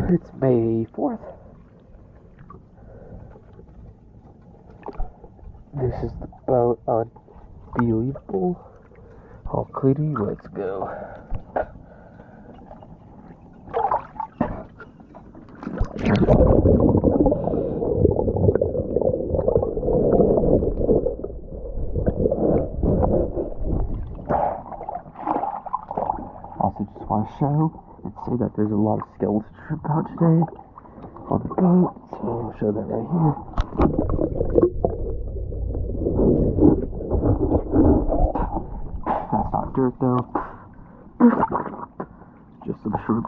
It's May 4th. This is the boat. Unbelievable. All cleaning. Let's go. Also, just want to show and say that there's a lot of skeleton shrimp out today on the boat, so I'll show that right here. That's not dirt though, just some shrimp.